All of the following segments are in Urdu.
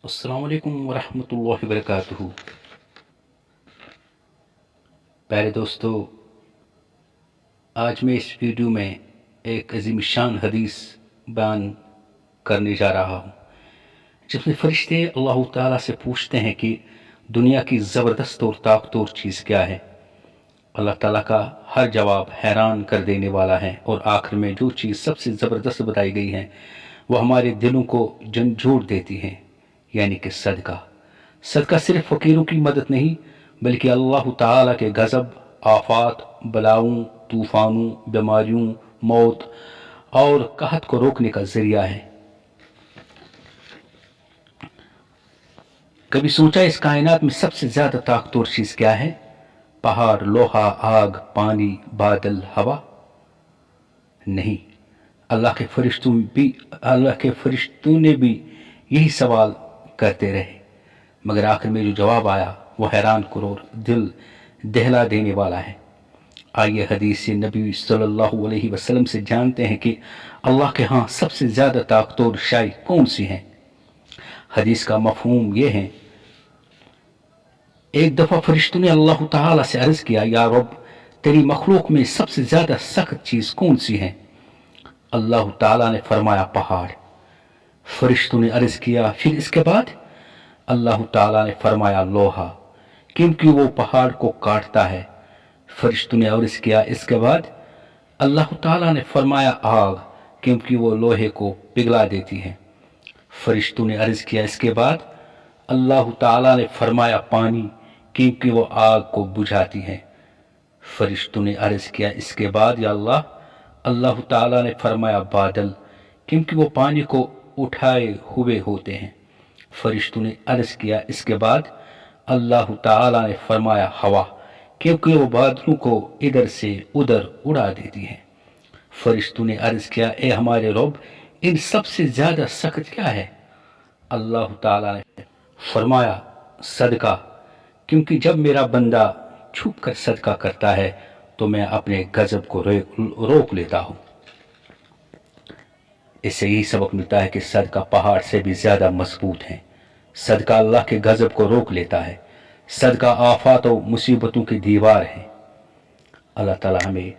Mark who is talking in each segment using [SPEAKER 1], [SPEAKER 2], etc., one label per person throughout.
[SPEAKER 1] السلام علیکم ورحمۃ اللہ وبرکاتہ۔ پیارے دوستو، آج میں اس ویڈیو میں ایک عظیم شان حدیث بیان کرنے جا رہا ہوں، جس میں فرشتے اللہ تعالیٰ سے پوچھتے ہیں کہ دنیا کی زبردست اور طاقتور چیز کیا ہے۔ اللہ تعالیٰ کا ہر جواب حیران کر دینے والا ہے، اور آخر میں جو چیز سب سے زبردست بتائی گئی ہے وہ ہمارے دلوں کو جھنجھوڑ دیتی ہے، یعنی کہ صدقہ۔ صدقہ صرف فقیروں کی مدد نہیں، بلکہ اللہ تعالیٰ کے غضب، آفات، بلاؤں، طوفانوں، بیماریوں، موت اور قحط کو روکنے کا ذریعہ ہے۔ کبھی سوچا اس کائنات میں سب سے زیادہ طاقتور چیز کیا ہے؟ پہاڑ، لوہا، آگ، پانی، بادل، ہوا؟ نہیں، اللہ کے فرشتوں نے بھی یہی سوال کرتے رہے، مگر آخر میں جو جواب آیا وہ حیران کن اور دل دہلا دینے والا ہے۔ آئیے حدیث نبی صلی اللہ علیہ وسلم سے جانتے ہیں کہ اللہ کے ہاں سب سے زیادہ طاقتور شے کون سی ہیں۔ حدیث کا مفہوم یہ ہے: ایک دفعہ فرشتوں نے اللہ تعالیٰ سے عرض کیا، یا رب، تیری مخلوق میں سب سے زیادہ سخت چیز کون سی ہے؟ اللہ تعالیٰ نے فرمایا، پہاڑ۔ فرشتوں نے عرض کیا، پھر اس کے بعد؟ اللہ تعالیٰ نے فرمایا، لوہا، کیونکہ وہ پہاڑ کو کاٹتا ہے۔ فرشتوں نے عرض کیا، اس کے بعد؟ اللہ تعالیٰ نے فرمایا، آگ، کیونکہ وہ لوہے کو پگھلا دیتی ہے۔ فرشتوں نے عرض کیا، اس کے بعد؟ اللہ تعالیٰ نے فرمایا، پانی، کیونکہ وہ آگ کو بجھاتی ہے۔ فرشتوں نے عرض کیا، اس کے بعد یا اللہ؟ اللہ تعالیٰ نے فرمایا، بادل، کیونکہ وہ پانی کو اٹھائے ہوئے ہوتے ہیں۔ فرشتوں نے عرض کیا، اس کے بعد؟ اللہ تعالیٰ نے فرمایا، ہوا، کیونکہ وہ بادلوں کو ادھر سے ادھر اڑا دیتی ہے۔ فرشتوں نے عرض کیا، اے ہمارے رب، ان سب سے زیادہ سخت کیا ہے؟ اللہ تعالیٰ نے فرمایا، صدقہ، کیونکہ جب میرا بندہ چھپ کر صدقہ کرتا ہے تو میں اپنے غضب کو روک لیتا ہوں۔ اس سے یہی سبق ملتا ہے کہ صدقہ پہاڑ سے بھی زیادہ مضبوط ہے۔ صدقہ اللہ کے غضب کو روک لیتا ہے۔ صدقہ آفات و مصیبتوں کی دیوار ہے۔ اللہ تعالیٰ ہمیں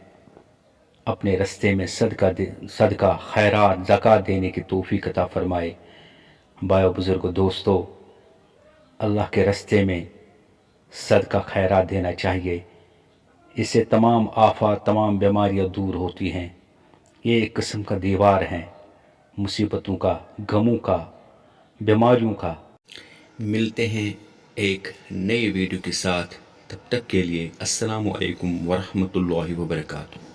[SPEAKER 1] اپنے رستے میں صدقہ، خیرات، زکوٰۃ دینے کی توفیق عطا فرمائے۔ بھائیو، بزرگو، دوستو، اللہ کے رستے میں صدقہ خیرات دینا چاہیے۔ اس سے تمام آفات، تمام بیماریاں دور ہوتی ہیں۔ یہ ایک قسم کا دیوار ہے مصیبتوں کا، غموں کا، بیماریوں کا۔ ملتے ہیں ایک نئے ویڈیو کے ساتھ، تب تک کے لیے السلام علیکم ورحمۃ اللہ وبرکاتہ۔